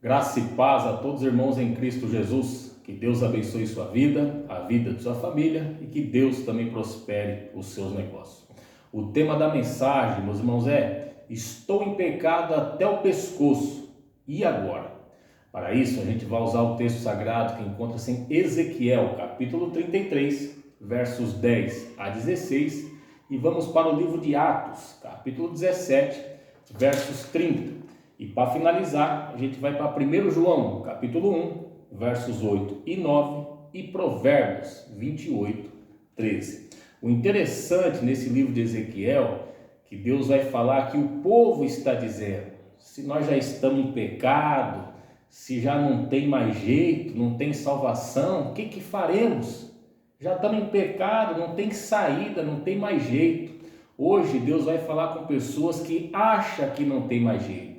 Graça e paz a todos os irmãos em Cristo Jesus. Que Deus abençoe sua vida, a vida de sua família e que Deus também prospere os seus negócios. O tema da mensagem, meus irmãos, é: estou em pecado até o pescoço, e agora? Para isso, a gente vai usar o texto sagrado que encontra-se em Ezequiel, capítulo 33, versos 10 a 16, e vamos para o livro de Atos, capítulo 17, versos 30. E para finalizar, a gente vai para 1 João, capítulo 1, versos 8 e 9, e Provérbios 28, 13. O interessante nesse livro de Ezequiel, que Deus vai falar que o povo está dizendo: se nós já estamos em pecado, se já não tem mais jeito, não tem salvação, o que faremos? Já estamos em pecado, não tem saída, não tem mais jeito. Hoje Deus vai falar com pessoas que acham que não tem mais jeito,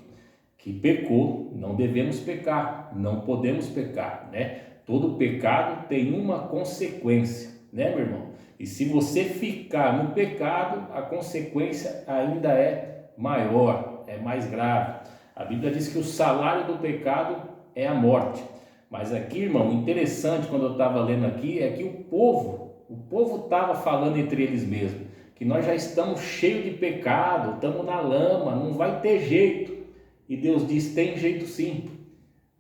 que pecou, não devemos pecar, não podemos pecar, né? Todo pecado tem uma consequência, né, meu irmão? E se você ficar no pecado, a consequência ainda é maior, é mais grave. A Bíblia diz que o salário do pecado é a morte. Mas aqui, irmão, interessante, quando eu estava lendo aqui, é que o povo estava falando entre eles mesmos, que nós já estamos cheios de pecado, estamos na lama, não vai ter jeito. E Deus diz: tem jeito sim.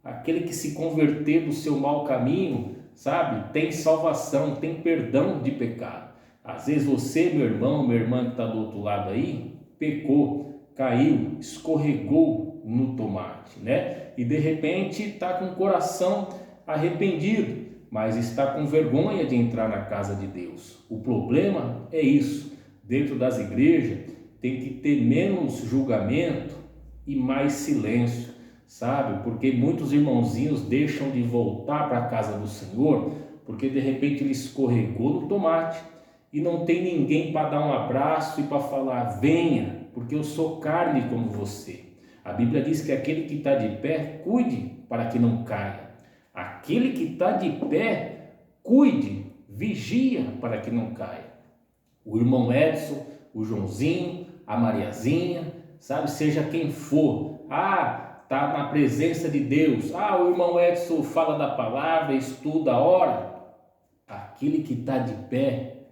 Aquele que se converter do seu mau caminho, sabe, tem salvação, tem perdão de pecado. Às vezes você, meu irmão, minha irmã que está do outro lado aí, pecou, caiu, escorregou no tomate, né? E de repente está com o coração arrependido, mas está com vergonha de entrar na casa de Deus. O problema é isso. Dentro das igrejas tem que ter menos julgamento e mais silêncio, sabe? Porque muitos irmãozinhos deixam de voltar para a casa do Senhor porque de repente ele escorregou no tomate e não tem ninguém para dar um abraço e para falar: venha, porque eu sou carne como você. A Bíblia diz que aquele que está de pé, cuide para que não caia. Aquele que está de pé, cuide, vigia para que não caia. O irmão Edson, o Joãozinho, a Mariazinha, sabe, seja quem for, está na presença de Deus, o irmão Edson fala da palavra, estuda a hora, aquele que está de pé,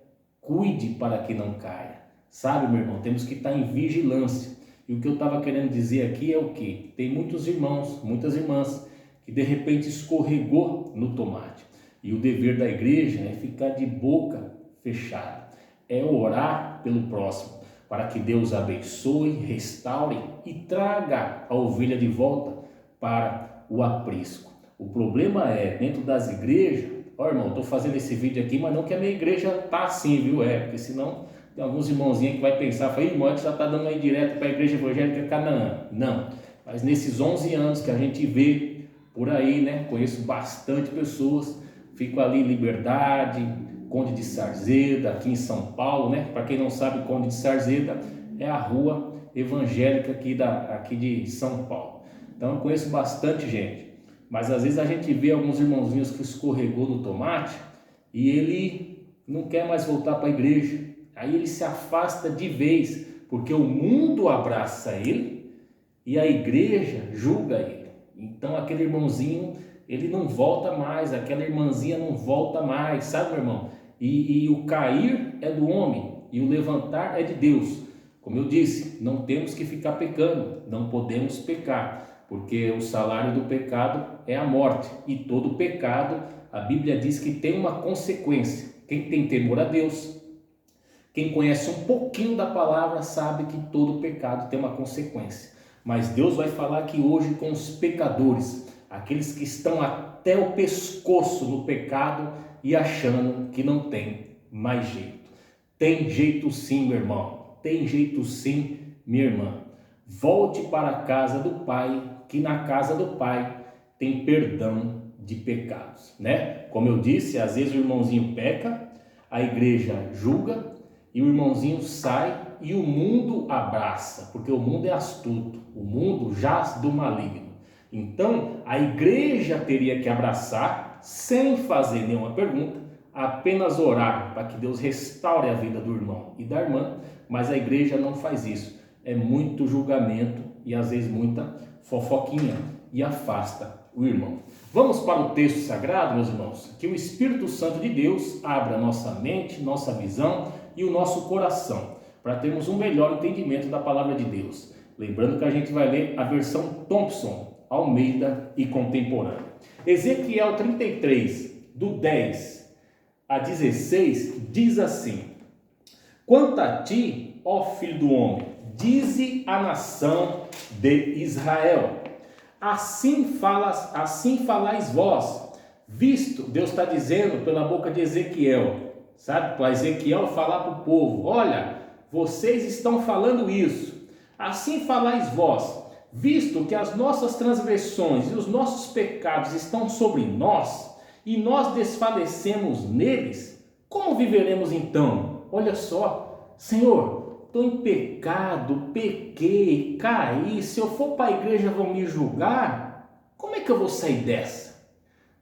cuide para que não caia, sabe, meu irmão, temos que estar em vigilância. E o que eu estava querendo dizer aqui é o que? Tem muitos irmãos, muitas irmãs, que de repente escorregou no tomate, e o dever da igreja é ficar de boca fechada, é orar pelo próximo, para que Deus abençoe, restaure e traga a ovelha de volta para o aprisco. O problema é, dentro das igrejas, irmão, estou fazendo esse vídeo aqui, mas não que a minha igreja está assim, viu? Porque senão tem alguns irmãozinhos que vai pensar: irmão, você já está dando aí direto para a igreja evangélica Canaã. Não, mas nesses 11 anos que a gente vê por aí, né? Conheço bastante pessoas, fico ali em Liberdade, Conde de Sarzeda, aqui em São Paulo, né? Para quem não sabe, Conde de Sarzeda é a rua evangélica aqui de São Paulo. Então eu conheço bastante gente, mas às vezes a gente vê alguns irmãozinhos que escorregou no tomate e ele não quer mais voltar para a igreja. Aí ele se afasta de vez, porque o mundo abraça ele e a igreja julga ele. Então aquele irmãozinho, ele não volta mais, aquela irmãzinha não volta mais, sabe, meu irmão? E o cair é do homem e o levantar é de Deus. Como eu disse, não temos que ficar pecando, não podemos pecar, porque o salário do pecado é a morte, e todo pecado, a Bíblia diz que tem uma consequência. Quem tem temor a Deus, quem conhece um pouquinho da palavra, sabe que todo pecado tem uma consequência. Mas Deus vai falar aqui hoje com os pecadores, aqueles que estão até o pescoço no pecado e achando que não tem mais jeito. Tem jeito sim, meu irmão, tem jeito sim, minha irmã. Volte para a casa do Pai, que na casa do Pai tem perdão de pecados, né? Como eu disse, às vezes o irmãozinho peca, a igreja julga e o irmãozinho sai e o mundo abraça, porque o mundo é astuto, o mundo jaz do maligno. Então a igreja teria que abraçar sem fazer nenhuma pergunta, apenas orar para que Deus restaure a vida do irmão e da irmã, mas a igreja não faz isso. É muito julgamento e às vezes muita fofoquinha e afasta o irmão. Vamos para o texto sagrado, meus irmãos, que o Espírito Santo de Deus abra nossa mente, nossa visão e o nosso coração, para termos um melhor entendimento da palavra de Deus. Lembrando que a gente vai ler a versão Thompson, Almeida e Contemporânea. Ezequiel 33, do 10 a 16, diz assim: quanto a ti, ó filho do homem, dize a nação de Israel, assim falais vós, visto, Deus está dizendo pela boca de Ezequiel, sabe, para Ezequiel falar para o povo, olha, vocês estão falando isso, assim falais vós, visto que as nossas transgressões e os nossos pecados estão sobre nós, e nós desfalecemos neles, como viveremos então? Olha só, Senhor, estou em pecado, pequei, caí, se eu for para a igreja vão me julgar, como é que eu vou sair dessa?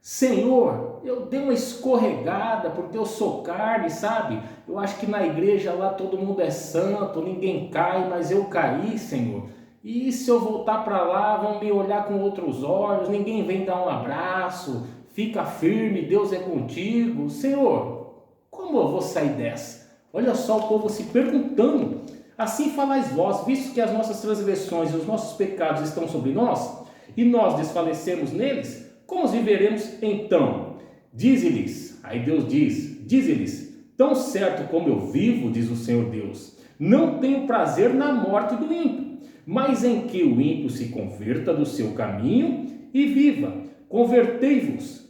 Senhor, eu dei uma escorregada porque eu sou carne, sabe? Eu acho que na igreja lá todo mundo é santo, ninguém cai, mas eu caí, Senhor. E se eu voltar para lá, vão me olhar com outros olhos, ninguém vem dar um abraço, fica firme, Deus é contigo. Senhor, como eu vou sair dessa? Olha só o povo se perguntando. Assim falais vós, visto que as nossas transgressões e os nossos pecados estão sobre nós, e nós desfalecemos neles, como viveremos então? Dize-lhes, aí Deus dize-lhes, tão certo como eu vivo, diz o Senhor Deus, não tenho prazer na morte do ímpio, mas em que o ímpio se converta do seu caminho e viva. Convertei-vos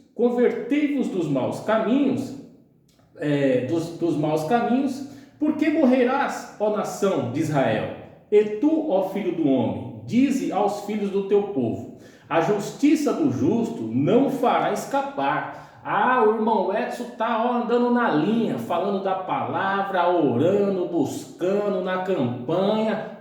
dos maus caminhos, dos maus caminhos, porque morrerás, ó nação de Israel. E tu, ó filho do homem, dize aos filhos do teu povo, a justiça do justo não fará escapar. Ah, o irmão Edson está andando na linha, falando da palavra, orando, buscando na campanha.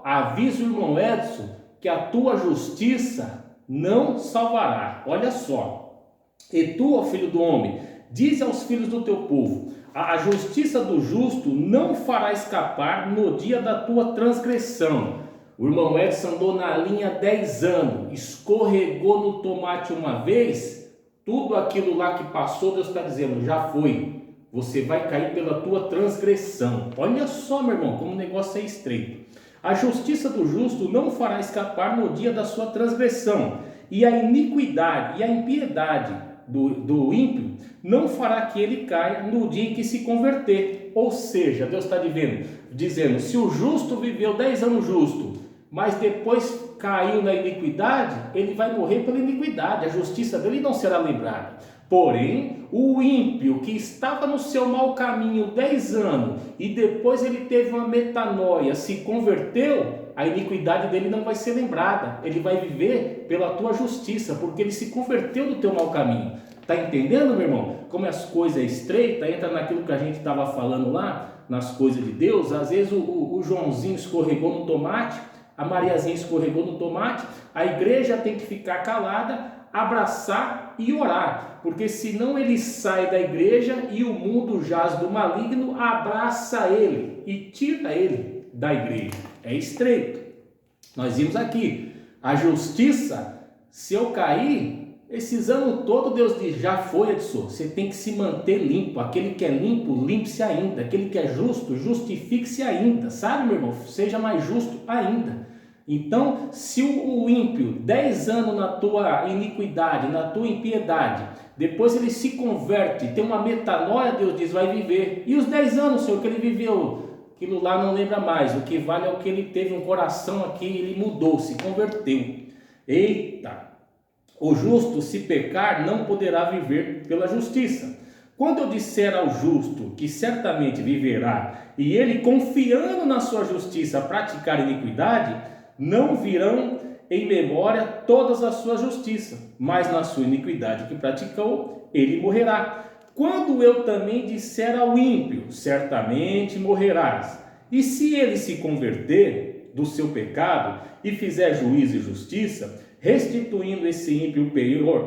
Avisa o irmão Edson que a tua justiça não salvará. Olha só. E tu, ó filho do homem, diz aos filhos do teu povo, a justiça do justo não fará escapar no dia da tua transgressão. O irmão Edson andou na linha 10 anos, escorregou no tomate uma vez, tudo aquilo lá que passou, Deus está dizendo, já foi, você vai cair pela tua transgressão. Olha só, meu irmão, como o negócio é estreito. A justiça do justo não fará escapar no dia da sua transgressão, e a iniquidade e a impiedade do ímpio não fará que ele caia no dia em que se converter. Ou seja, Deus está dizendo, se o justo viveu 10 anos justo, mas depois caiu na iniquidade, ele vai morrer pela iniquidade, a justiça dele não será lembrada. Porém, o ímpio que estava no seu mau caminho 10 anos e depois ele teve uma metanoia, se converteu, a iniquidade dele não vai ser lembrada, ele vai viver pela tua justiça, porque ele se converteu do teu mau caminho. Está entendendo, meu irmão? Como as coisas é estreita, entra naquilo que a gente estava falando lá, nas coisas de Deus. Às vezes o Joãozinho escorregou no tomate, a Mariazinha escorregou no tomate, a igreja tem que ficar calada, abraçar e orar, porque senão ele sai da igreja e o mundo jaz do maligno, abraça ele e tira ele da igreja. É estreito. Nós vimos aqui, a justiça, se eu cair, esses anos todos Deus diz, já foi, Edson, você tem que se manter limpo, aquele que é limpo, limpe-se ainda, aquele que é justo, justifique-se ainda, sabe, meu irmão, seja mais justo ainda. Então, se o ímpio, 10 anos na tua iniquidade, na tua impiedade, depois ele se converte, tem uma metanoia, Deus diz, vai viver. E os 10 anos, Senhor, que ele viveu, aquilo lá não lembra mais. O que vale é o que ele teve um coração aqui, ele mudou, se converteu. Eita! O justo, se pecar, não poderá viver pela justiça. Quando eu disser ao justo que certamente viverá, e ele confiando na sua justiça praticar iniquidade, não virão em memória todas as suas justiças, mas na sua iniquidade que praticou, ele morrerá. Quando eu também disser ao ímpio, certamente morrerás, e se ele se converter do seu pecado e fizer juízo e justiça, restituindo esse ímpio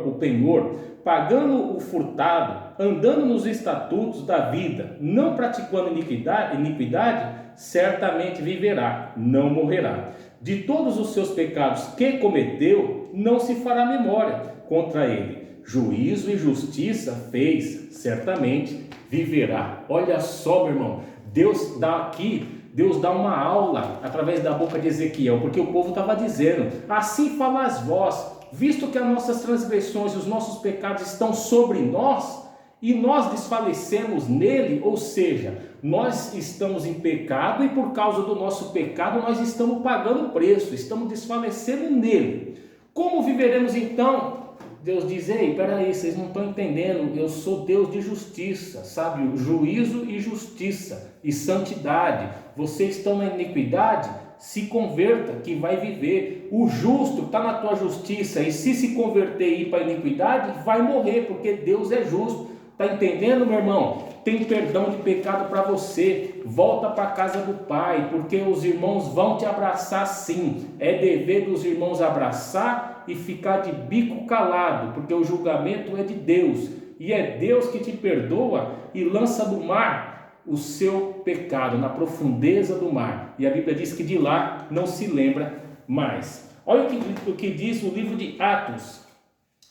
o penhor, pagando o furtado, andando nos estatutos da vida, não praticando iniquidade, certamente viverá, não morrerá. de todos os seus pecados que cometeu, não se fará memória contra ele. Juízo e justiça fez, certamente viverá. Olha só, meu irmão, Deus dá uma aula através da boca de Ezequiel, porque o povo estava dizendo: assim falais vós, visto que as nossas transgressões e os nossos pecados estão sobre nós, e nós desfalecemos nele, ou seja, nós estamos em pecado e por causa do nosso pecado nós estamos pagando preço, estamos desfalecendo nele. Como viveremos então? Deus diz: ei, peraí, vocês não estão entendendo, eu sou Deus de justiça, sabe? Juízo e justiça e santidade. Vocês estão na iniquidade? Se converta que vai viver. O justo está na tua justiça e se converter e ir para a iniquidade, vai morrer, porque Deus é justo. Está entendendo, meu irmão? Tem perdão de pecado para você. Volta para a casa do Pai, porque os irmãos vão te abraçar sim. É dever dos irmãos abraçar e ficar de bico calado, porque o julgamento é de Deus. E é Deus que te perdoa e lança no mar o seu pecado, na profundeza do mar. E a Bíblia diz que de lá não se lembra mais. Olha o que diz o livro de Atos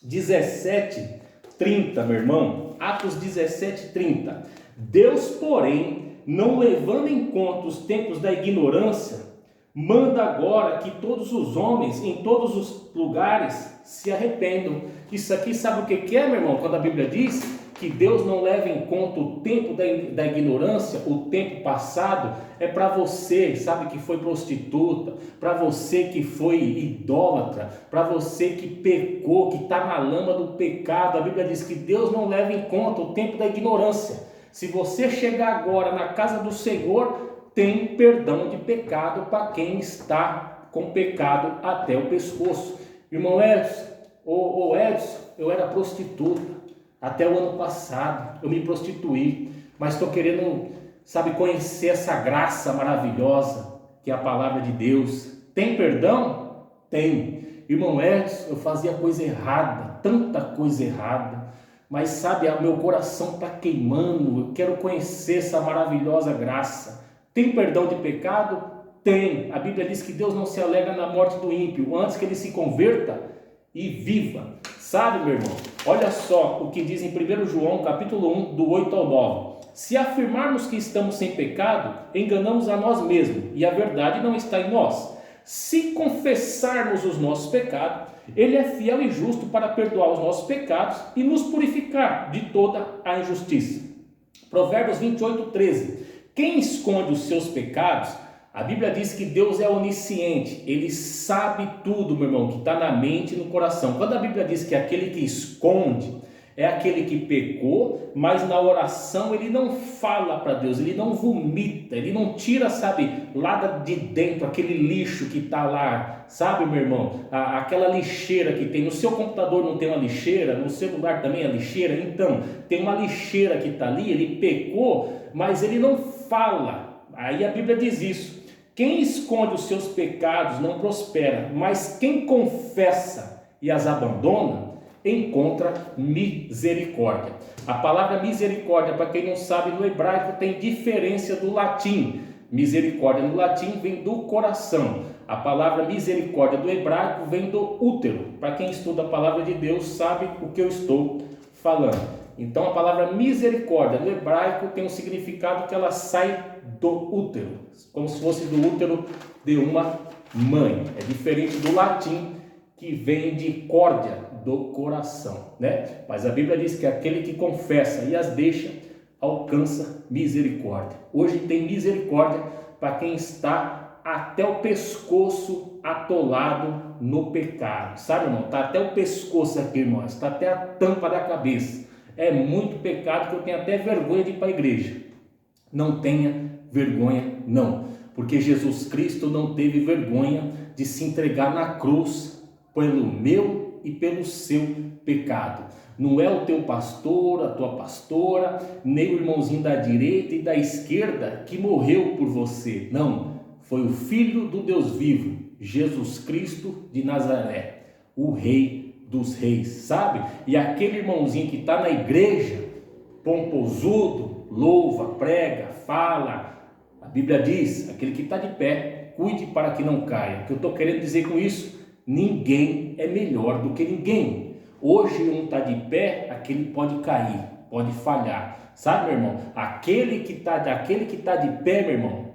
17:30, meu irmão. Atos 17:30. Deus, porém, não levando em conta os tempos da ignorância, manda agora que todos os homens, em todos os lugares, se arrependam. Isso aqui sabe o que é, meu irmão? Quando a Bíblia diz que Deus não leva em conta o tempo da ignorância, o tempo passado, é para você, sabe, que foi prostituta, para você que foi idólatra, para você que pecou, que está na lama do pecado. A Bíblia diz que Deus não leva em conta o tempo da ignorância. Se você chegar agora na casa do Senhor, tem perdão de pecado para quem está com pecado até o pescoço. Irmão Edson, Edson, eu era prostituta. Até o ano passado eu me prostituí, mas estou querendo, sabe, conhecer essa graça maravilhosa que é a palavra de Deus. Tem perdão? Tem. Irmão Edson, eu fazia coisa errada, tanta coisa errada, mas sabe, o meu coração está queimando, eu quero conhecer essa maravilhosa graça. Tem perdão de pecado? Tem. A Bíblia diz que Deus não se alegra na morte do ímpio, antes que ele se converta e viva. Sabe, meu irmão, olha só o que diz em 1 João capítulo 1, do 8 ao 9. Se afirmarmos que estamos sem pecado, enganamos a nós mesmos, e a verdade não está em nós. Se confessarmos os nossos pecados, Ele é fiel e justo para perdoar os nossos pecados e nos purificar de toda a injustiça. Provérbios 28:13. Quem esconde os seus pecados, a Bíblia diz que Deus é onisciente, Ele sabe tudo, meu irmão, que está na mente e no coração. Quando a Bíblia diz que aquele que esconde é aquele que pecou, mas na oração ele não fala para Deus, ele não vomita, ele não tira, sabe, lá de dentro aquele lixo que está lá, sabe, meu irmão, aquela lixeira que tem. No seu computador não tem uma lixeira, no celular também é lixeira, então tem uma lixeira que está ali, ele pecou, mas ele não fala. Aí a Bíblia diz isso. Quem esconde os seus pecados não prospera, mas quem confessa e as abandona, encontra misericórdia. A palavra misericórdia, para quem não sabe, no hebraico tem diferença do latim. Misericórdia no latim vem do coração. A palavra misericórdia do hebraico vem do útero. Para quem estuda a palavra de Deus sabe o que eu estou falando. Então a palavra misericórdia no hebraico tem um significado que ela sai do útero, como se fosse do útero de uma mãe. É diferente do latim, que vem de córdia, do coração, né? Mas a Bíblia diz que aquele que confessa e as deixa alcança misericórdia. Hoje tem misericórdia para quem está até o pescoço atolado no pecado, sabe, irmão? Está até o pescoço aqui, irmão, está até a tampa da cabeça. É muito pecado que eu tenho até vergonha de ir para a igreja. Não tenha vergonha, não, porque Jesus Cristo não teve vergonha de se entregar na cruz pelo meu e pelo seu pecado. Não é o teu pastor, a tua pastora, nem o irmãozinho da direita e da esquerda que morreu por você. Não, foi o Filho do Deus vivo, Jesus Cristo de Nazaré, o Rei dos Reis, sabe? E aquele irmãozinho que está na igreja, pomposudo, louva, prega, fala. A Bíblia diz, aquele que está de pé cuide para que não caia. O que eu estou querendo dizer com isso? Ninguém é melhor do que ninguém. Hoje um está de pé, aquele pode cair, pode falhar. Sabe, meu irmão? Aquele que tá de pé, meu irmão,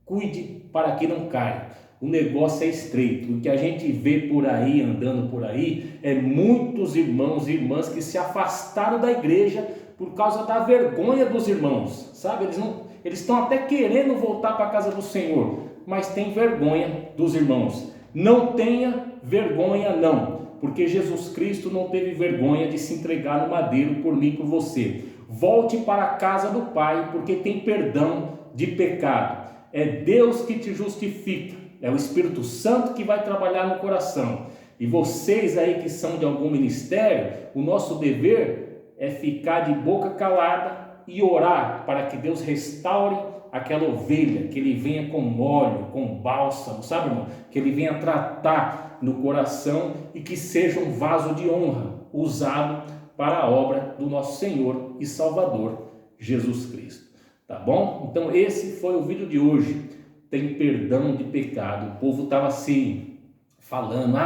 cuide para que não caia. O negócio é estreito. O que a gente vê por aí, andando por aí, é muitos irmãos e irmãs que se afastaram da igreja por causa da vergonha dos irmãos. Sabe? Eles estão até querendo voltar para a casa do Senhor, mas tem vergonha dos irmãos. Não tenha vergonha não, porque Jesus Cristo não teve vergonha de se entregar no madeiro por mim e por você. Volte para a casa do Pai, porque tem perdão de pecado. É Deus que te justifica, é o Espírito Santo que vai trabalhar no coração. E vocês aí que são de algum ministério, o nosso dever é ficar de boca calada e orar para que Deus restaure aquela ovelha, que ele venha com óleo, com bálsamo, sabe, irmão? Que ele venha tratar no coração e que seja um vaso de honra, usado para a obra do nosso Senhor e Salvador, Jesus Cristo. Tá bom? Então esse foi o vídeo de hoje. Tem perdão de pecado. O povo estava assim, falando,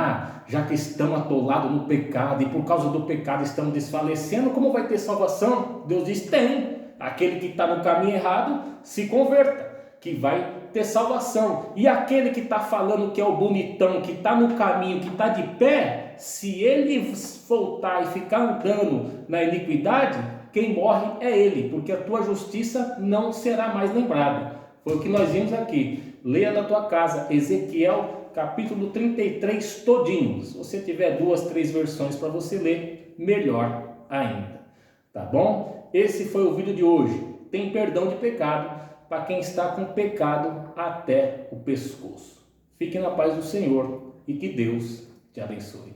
já que estamos atolados no pecado e por causa do pecado estamos desfalecendo, como vai ter salvação? Deus diz, tem. Aquele que está no caminho errado, se converta, que vai ter salvação. E aquele que está falando que é o bonitão, que está no caminho, que está de pé, se ele voltar e ficar andando na iniquidade, quem morre é ele, porque a tua justiça não será mais lembrada. Foi o que nós vimos aqui. Leia na tua casa, Ezequiel capítulo 33 todinho. Se você tiver 2, 3 versões para você ler, melhor ainda. Tá bom? Esse foi o vídeo de hoje. Tem perdão de pecado para quem está com pecado até o pescoço. Fique na paz do Senhor e que Deus te abençoe.